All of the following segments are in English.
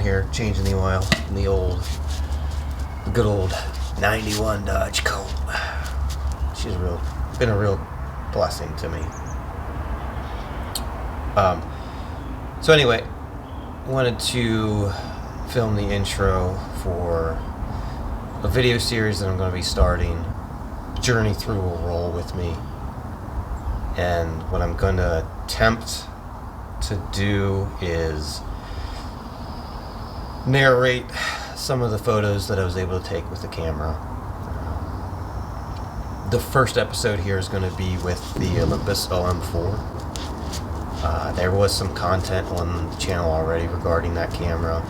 here changing the oil in the good old 91 Dodge Colt. She's been a real blessing to me. So anyway, wanted to film the intro for a video series that I'm going to be starting. Journey Through will roll with me, and what I'm going to attempt to do is narrate some of the photos that I was able to take with the camera. The first episode here is going to be with the Olympus OM4. There was some content on the channel already regarding that camera.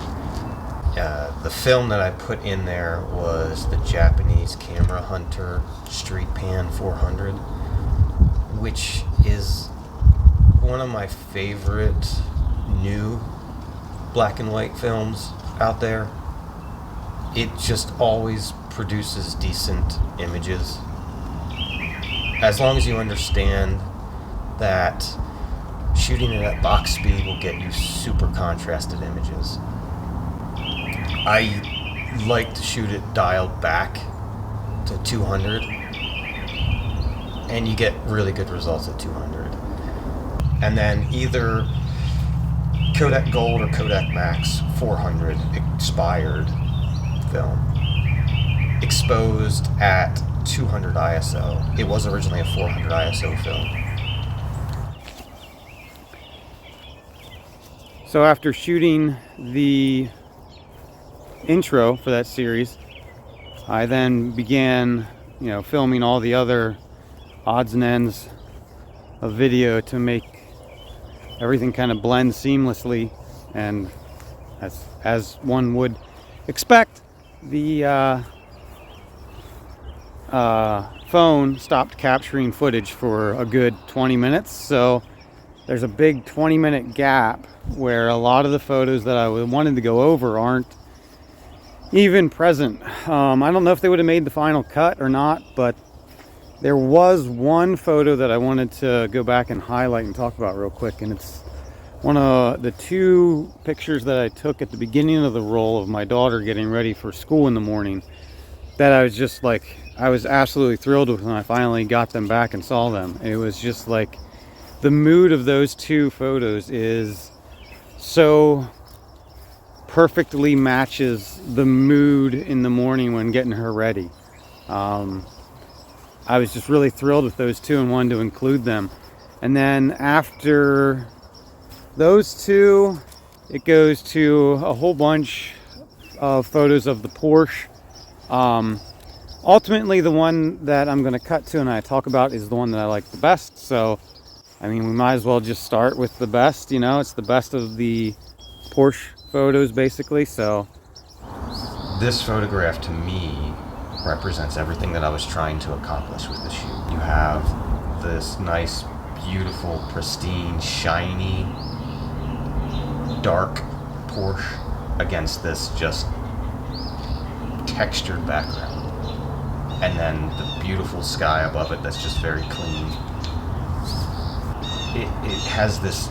The film that I put in there was the Japanese Camera Hunter Street Pan 400, which is one of my favorite new black and white films out there. It just always produces decent images, as long as you understand that shooting it at box speed will get you super contrasted images. I like to shoot it dialed back to 200, and you get really good results at 200. And then either Kodak Gold or Kodak Max 400 expired film, exposed at 200 ISO. It was originally a 400 ISO film. So after shooting the intro for that series, I then began, filming all the other odds and ends of video to make everything kind of blend seamlessly. And as one would expect, the phone stopped capturing footage for a good 20 minutes. So there's a big 20-minute gap where a lot of the photos that I wanted to go over aren't even present. I don't know if they would have made the final cut or not, but there was one photo that I wanted to go back and highlight and talk about real quick, and it's one of the two pictures that I took at the beginning of the roll of my daughter getting ready for school in the morning, that I was just like, I was absolutely thrilled with when I finally got them back and saw them. It was just like, the mood of those two photos is so perfectly matches the mood in the morning when getting her ready. I was just really thrilled with those two and wanted to include them. And then after those two, it goes to a whole bunch of photos of the Porsche. Ultimately, the one that I'm going to cut to and I talk about is the one that I like the best. So I mean, we might as well just start with the best, it's the best of the Porsche photos, basically. So this photograph, to me, represents everything that I was trying to accomplish with the shoot. You have this nice, beautiful, pristine, shiny, dark Porsche against this just textured background. And then the beautiful sky above it that's just very clean. It has this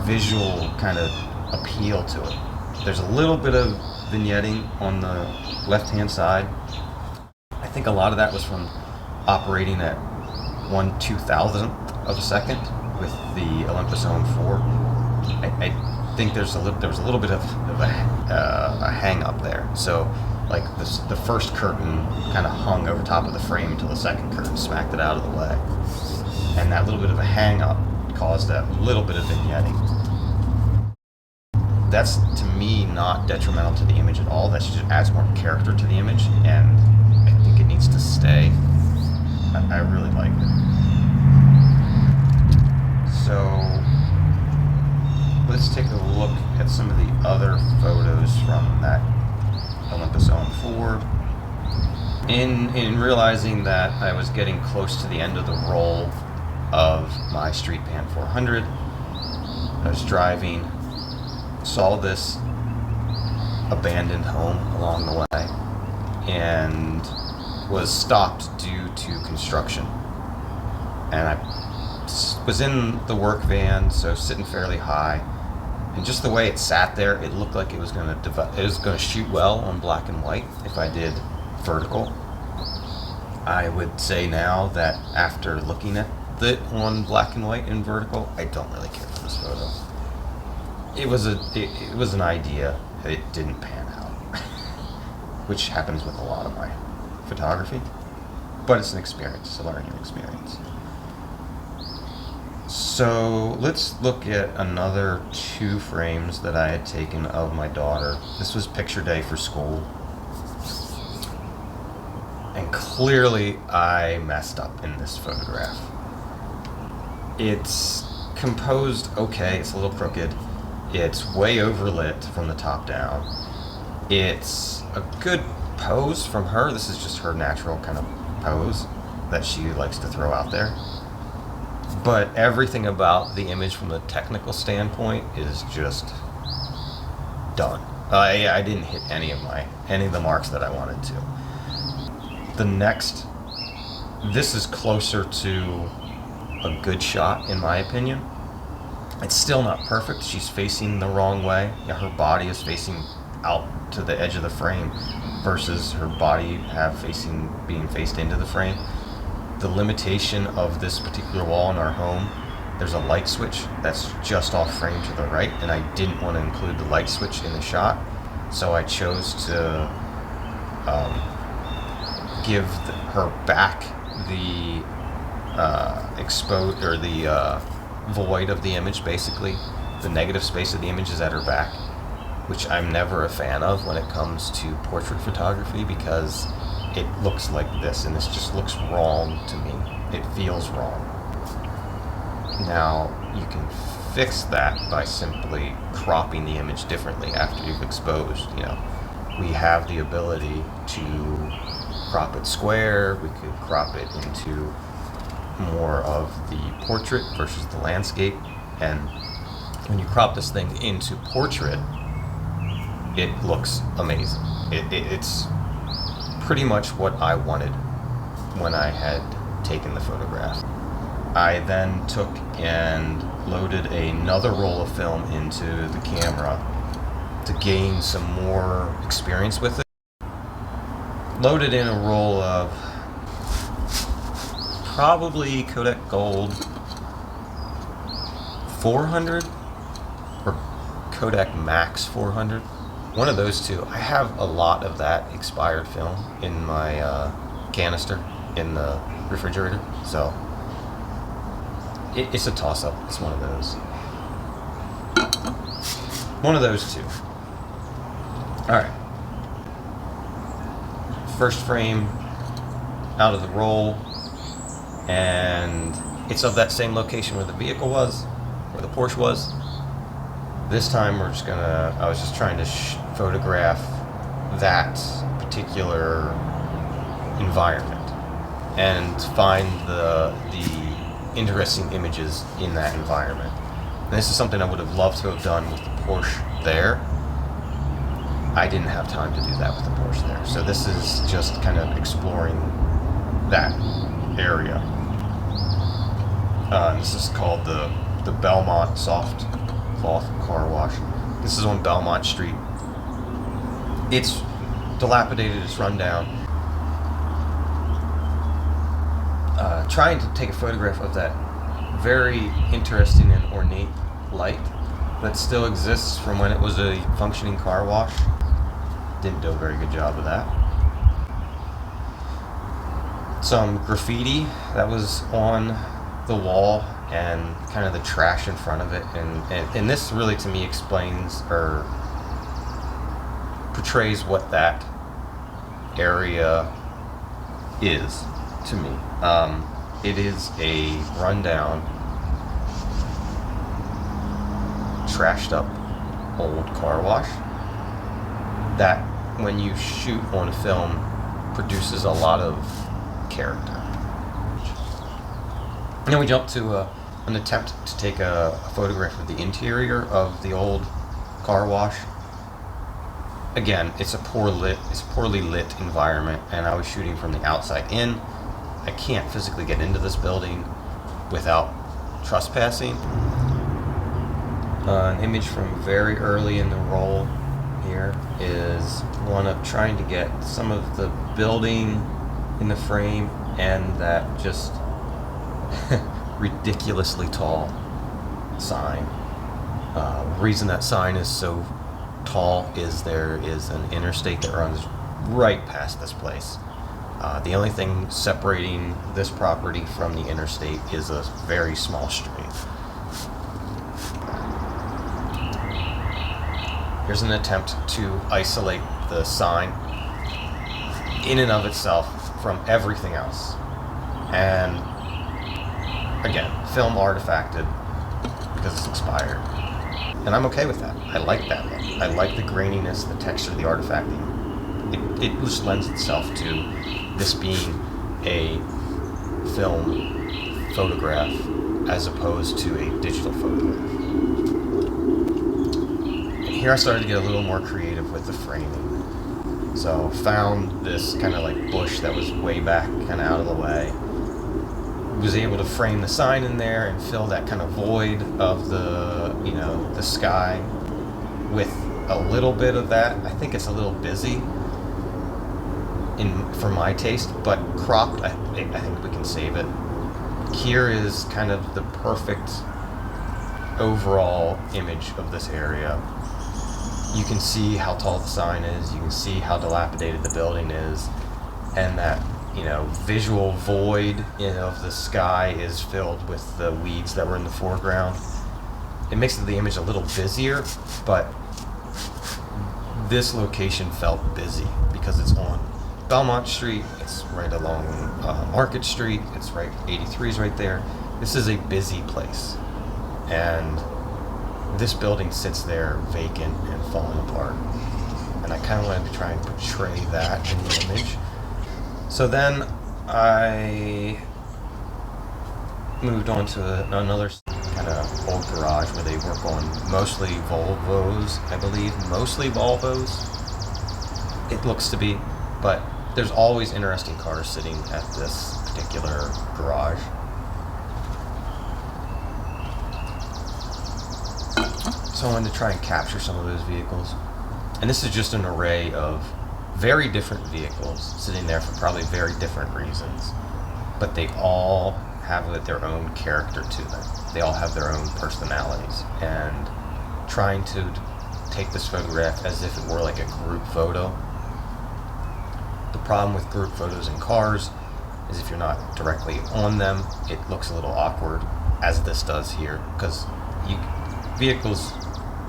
visual kind of appeal to it. There's a little bit of vignetting on the left-hand side. I think a lot of that was from operating at 1/2000th of a second with the Olympus OM4. I think there was a little bit of a hang up there. So like the first curtain kind of hung over top of the frame until the second curtain smacked it out of the way. And that little bit of a hang-up caused that little bit of vignetting. That's, to me, not detrimental to the image at all. That just adds more character to the image, and I think it needs to stay. I really like it. So, let's take a look at some of the other photos from that Olympus OM4. In realizing that I was getting close to the end of the roll of my Street Pan 400, I was driving, saw this abandoned home along the way, and was stopped due to construction. And I was in the work van, so sitting fairly high, And just the way it sat there, it looked like it was going to shoot well on black and white if I did vertical. I would say now that after looking at it on black and white and vertical, I don't really care for this photo. It was an idea. It didn't pan out, which happens with a lot of my photography. But it's an experience, it's a learning experience. So let's look at another 2 frames that I had taken of my daughter. This was picture day for school. And clearly I messed up in this photograph. It's composed okay, it's a little crooked. It's way overlit from the top down. It's a good pose from her. This is just her natural kind of pose that she likes to throw out there. But everything about the image from the technical standpoint is just done. I didn't hit any of the marks that I wanted to. This is closer to a good shot in my opinion. It's still not perfect. She's facing the wrong way. Her body is facing out to the edge of the frame versus her body being faced into the frame. The limitation of this particular wall in our home, there's a light switch that's just off frame to the right, and I didn't want to include the light switch in the shot, so I chose to give her back the void of the image. Basically, the negative space of the image is at her back, which I'm never a fan of when it comes to portrait photography, because it looks like this, and this just looks wrong to me. It feels wrong. Now, you can fix that by simply cropping the image differently after you've exposed. We have the ability to crop it square. We could crop it into more of the portrait versus the landscape. And when you crop this thing into portrait, it looks amazing. It's pretty much what I wanted when I had taken the photograph. I then took and loaded another roll of film into the camera to gain some more experience with it. Loaded in a roll of probably Kodak Gold 400 or Kodak Max 400. One of those two. I have a lot of that expired film in my canister in the refrigerator, so it's a toss-up. It's one of those. One of those two. Alright. First frame out of the roll, and it's of that same location where the vehicle was, where the Porsche was. This time I was just trying to photograph that particular environment and find the interesting images in that environment. And this is something I would have loved to have done with the Porsche there. I didn't have time to do that with the Porsche there. So this is just kind of exploring that area. This is called the Belmont Soft Cloth Car Wash. This is on Belmont Street. It's dilapidated, it's run down. Trying to take a photograph of that very interesting and ornate light that still exists from when it was a functioning car wash. Didn't do a very good job of that. Some graffiti that was on the wall and kind of the trash in front of it, and this really to me explains or portrays what that area is to me. It is a rundown, trashed up old car wash that when you shoot on film produces a lot of character. And then we jump to an attempt to take a photograph of the interior of the old car wash. Again, it's a poorly lit environment, and I was shooting from the outside in. I can't physically get into this building without trespassing. An image from very early in the roll here is one of trying to get some of the building in the frame and that just ridiculously tall sign. The reason that sign is so tall is there is an interstate that runs right past this place. The only thing separating this property from the interstate is a very small stream. Here's an attempt to isolate the sign in and of itself from everything else. And again, film artifacted because it's expired. And I'm okay with that. I like that look. I like the graininess, the texture, the artifacting. It just lends itself to this being a film photograph as opposed to a digital photograph. And here I started to get a little more creative with the framing. So found this kind of like bush that was way back, kind of out of the way. Was able to frame the sign in there and fill that kind of void of the, the sky with a little bit of that. I think it's a little busy for my taste, but cropped, I think we can save it. Here is kind of the perfect overall image of this area. You can see how tall the sign is, you can see how dilapidated the building is, and that visual void of the sky is filled with the weeds that were in the foreground. It makes the image a little busier, but this location felt busy because it's on Belmont Street, it's right along Market Street, it's right, 83 is right there. This is a busy place, and this building sits there vacant and falling apart. And I kind of wanted to try and portray that in the image. So then I moved on to another kind of old garage where they work on mostly Volvos, I believe. Mostly Volvos, it looks to be. But there's always interesting cars sitting at this particular garage. So I wanted to try and capture some of those vehicles. And this is just an array of very different vehicles sitting there for probably very different reasons, but they all have their own character to them. They all have their own personalities, and trying to take this photograph as if it were like a group photo. The problem with group photos in cars is if you're not directly on them, it looks a little awkward, as this does here, because vehicles,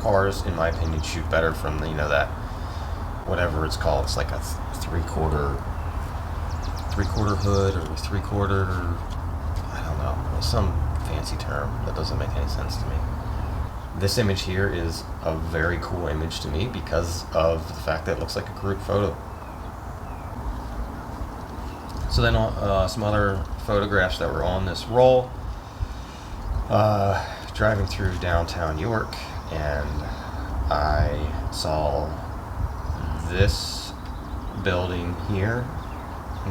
cars, in my opinion, shoot better from that whatever it's called. It's like a three-quarter hood or three-quarter, I don't know, some fancy term that doesn't make any sense to me. This image here is a very cool image to me because of the fact that it looks like a group photo. So then some other photographs that were on this roll. Driving through downtown York, and I saw this building here,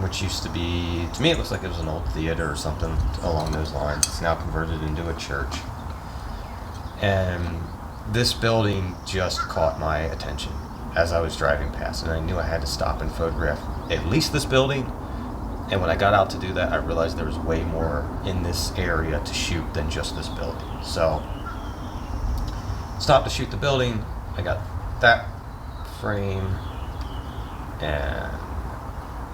which used to be, to me it looks like it was an old theater or something along those lines. It's now converted into a church. And this building just caught my attention as I was driving past, and I knew I had to stop and photograph at least this building. And when I got out to do that, I realized there was way more in this area to shoot than just this building. So, stopped to shoot the building. I got that frame and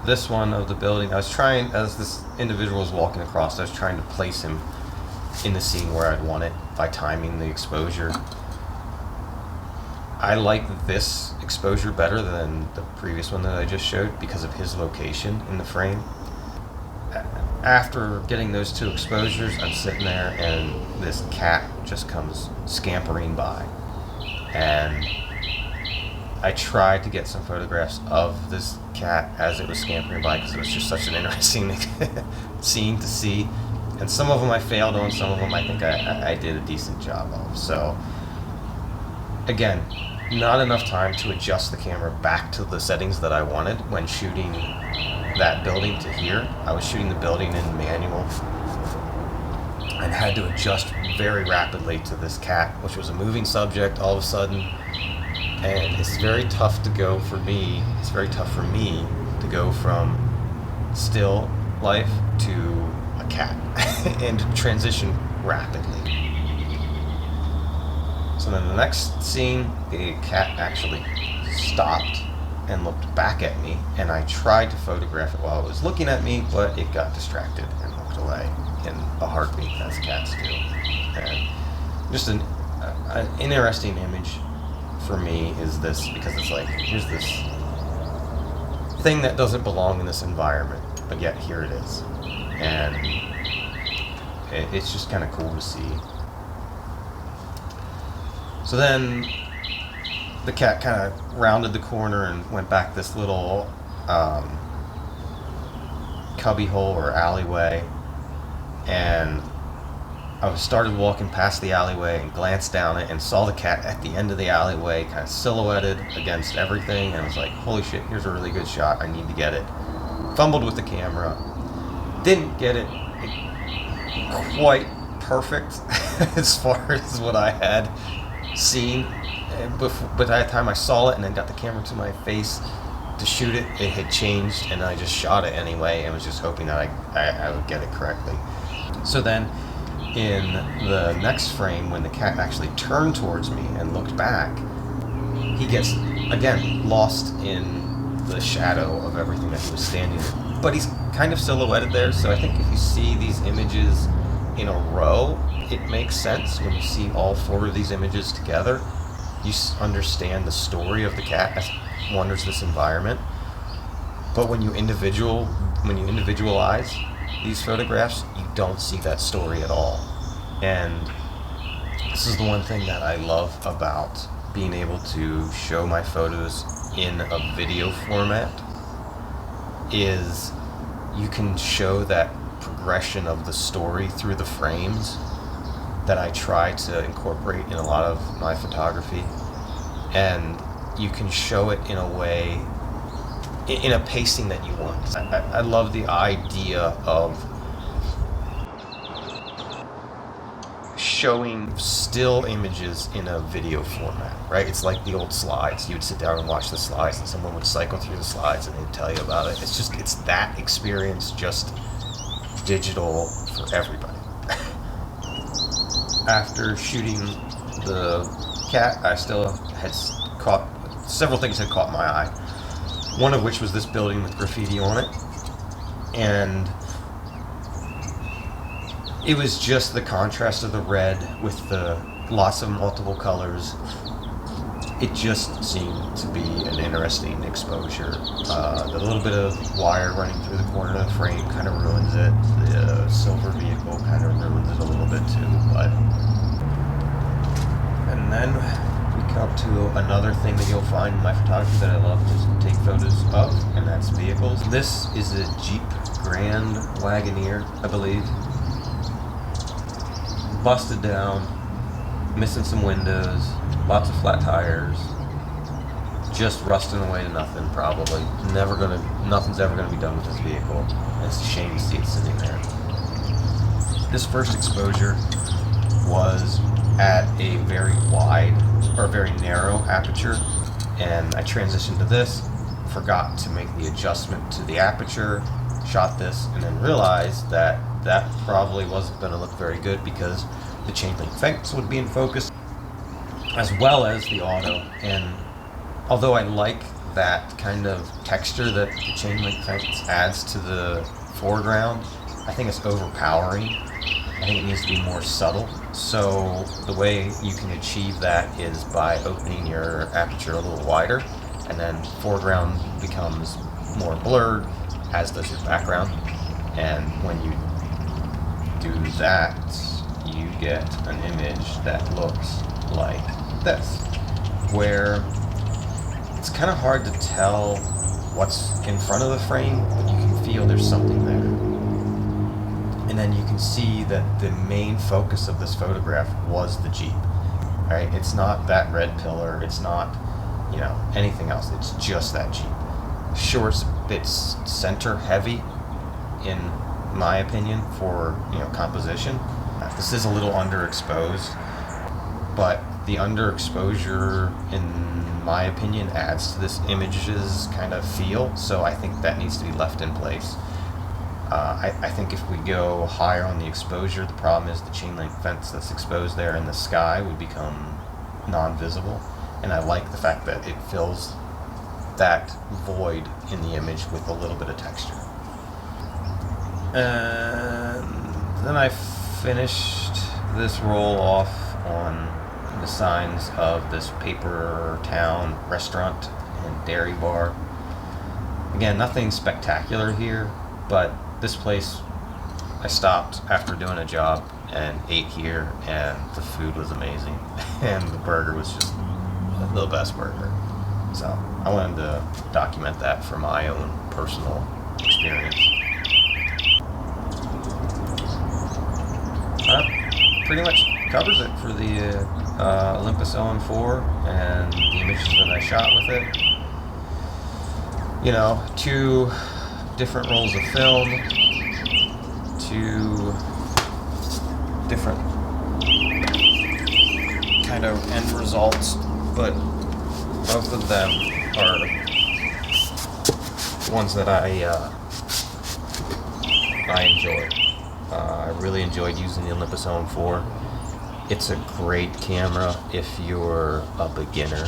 this one of the building. I was trying, as this individual was walking across, I was trying to place him in the scene where I'd want it by timing the exposure. I like this exposure better than the previous one that I just showed because of his location in the frame. After getting those two exposures, I'm sitting there and this cat just comes scampering by. And I tried to get some photographs of this cat as it was scampering by because it was just such an interesting scene to see. And some of them I failed on, some of them I think I did a decent job of. So, again, not enough time to adjust the camera back to the settings that I wanted when shooting that building to here. I was shooting the building in manual. and had to adjust very rapidly to this cat, which was a moving subject all of a sudden. And it's very tough to go for me. It's very tough for me to go from still life to a cat and to transition rapidly. So then the next scene, the cat actually stopped and looked back at me, and I tried to photograph it while it was looking at me, but it got distracted and looked away in a heartbeat, as cats do. And just an interesting image for me is this, because it's like, here's this thing that doesn't belong in this environment, but yet here it is. And it's just kind of cool to see. So then the cat kind of rounded the corner and went back this little cubby hole or alleyway, and I started walking past the alleyway and glanced down it and saw the cat at the end of the alleyway, kind of silhouetted against everything, and I was like, holy shit, here's a really good shot, I need to get it. Fumbled with the camera, didn't get it quite perfect as far as what I had seen. But by the time I saw it and then got the camera to my face to shoot it, it had changed, and I just shot it anyway and was just hoping that I would get it correctly. So then in the next frame, when the cat actually turned towards me and looked back, he gets, again, lost in the shadow of everything that he was standing in. But he's kind of silhouetted there, so I think if you see these images in a row, it makes sense. When you see all four of these images together, you understand the story of the cat as it wanders this environment. But when you individualize these photographs, you don't see that story at all. And this is the one thing that I love about being able to show my photos in a video format, is you can show that progression of the story through the frames that I try to incorporate in a lot of my photography, and you can show it in a way, in a pacing that you want. I love the idea of showing still images in a video format, right? It's like the old slides. You'd sit down and watch the slides, and someone would cycle through the slides and they'd tell you about it. It's that experience, just digital for everybody. After shooting the cat, I still had caught, several things had caught my eye. One of which was this building with graffiti on it. And it was just the contrast of the red with the lots of multiple colors. It just seemed to be an interesting exposure. The little bit of wire running through the corner of the frame kind of ruins it. The silver vehicle kind of ruins it a little bit too. And then we come to another thing that you'll find in my photography that I love to take photos of, and that's vehicles. This is a Jeep Grand Wagoneer, I believe. Busted down, missing some windows, lots of flat tires, just rusting away to nothing probably. Nothing's ever gonna be done with this vehicle. It's a shame to see it sitting there. This first exposure was at a very wide, or very narrow aperture, and I transitioned to this, forgot to make the adjustment to the aperture, shot this, and then realized that that probably wasn't going to look very good because the chain link fence would be in focus, as well as the auto. And although I like that kind of texture that the chain link fence adds to the foreground, I think it's overpowering. I think it needs to be more subtle. So the way you can achieve that is by opening your aperture a little wider, and then foreground becomes more blurred, as does your background. And when you do that, you get an image that looks like this, where it's kind of hard to tell what's in front of the frame, but you can feel there's something there. And then you can see that the main focus of this photograph was the Jeep, right? It's not that red pillar, it's not, anything else, it's just that Jeep. Sure, it's center heavy, in my opinion, for, composition. This is a little underexposed, but the underexposure, in my opinion, adds to this image's kind of feel, so I think that needs to be left in place. I think if we go higher on the exposure, the problem is the chain link fence that's exposed there in the sky would become non-visible, and I like the fact that it fills that void in the image with a little bit of texture. And then I finished this roll off on the signs of this paper town restaurant and dairy bar. Again, nothing spectacular here, but this place, I stopped after doing a job and ate here, and the food was amazing, and the burger was just the best burger. So I wanted to document that for my own personal experience. That pretty much covers it for the Olympus OM4 and the images that I shot with it. You know, 2 different rolls of film, 2 different kind of end results, but both of them are ones that I enjoy. I really enjoyed using the Olympus OM4. It's a great camera if you're a beginner.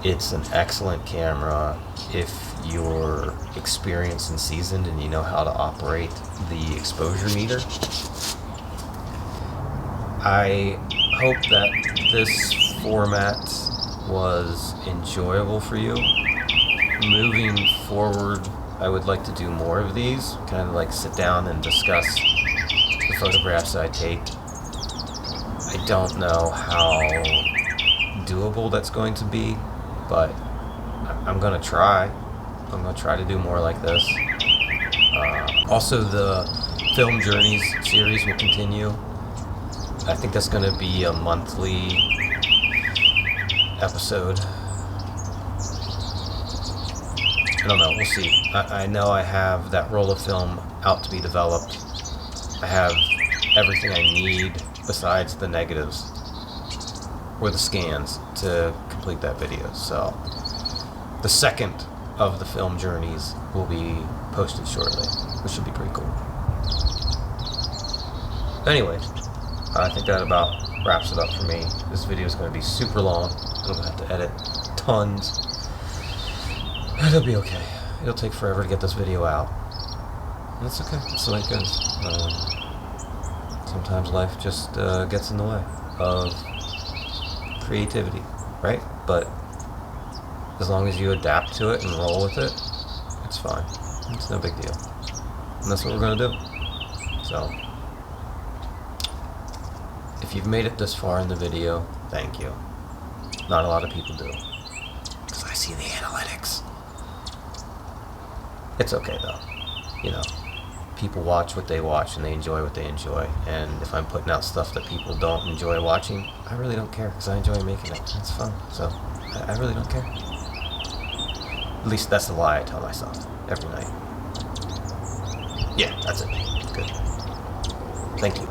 It's an excellent camera if you're experienced and seasoned and you know how to operate the exposure meter. I hope that this format was enjoyable for you. Moving forward, I would like to do more of these, kind of like sit down and discuss the photographs I take. I don't know how doable that's going to be, but I'm going to try. I'm going to try to do more like this. Also, the Film Journeys series will continue. I think that's going to be a monthly episode. I don't know, we'll see. I know I have that roll of film out to be developed. I have everything I need besides the negatives or the scans to complete that video. So the second of the Film Journeys will be posted shortly, which should be pretty cool. Anyways, I think that about wraps it up for me. This video is going to be super long. I'm going to have to edit tons. It'll be okay. It'll take forever to get this video out. That's okay. That's the way it goes. Sometimes life just gets in the way of creativity, right? But as long as you adapt to it and roll with it, it's fine. It's no big deal. And that's what we're going to do. So, if you've made it this far in the video, thank you. Not a lot of people do. Because I see the analytics. It's okay though. You know, people watch what they watch and they enjoy what they enjoy. And if I'm putting out stuff that people don't enjoy watching, I really don't care because I enjoy making it. It's fun. So, I really don't care. At least that's the lie I tell myself every night. Yeah, that's it. Good. Thank you.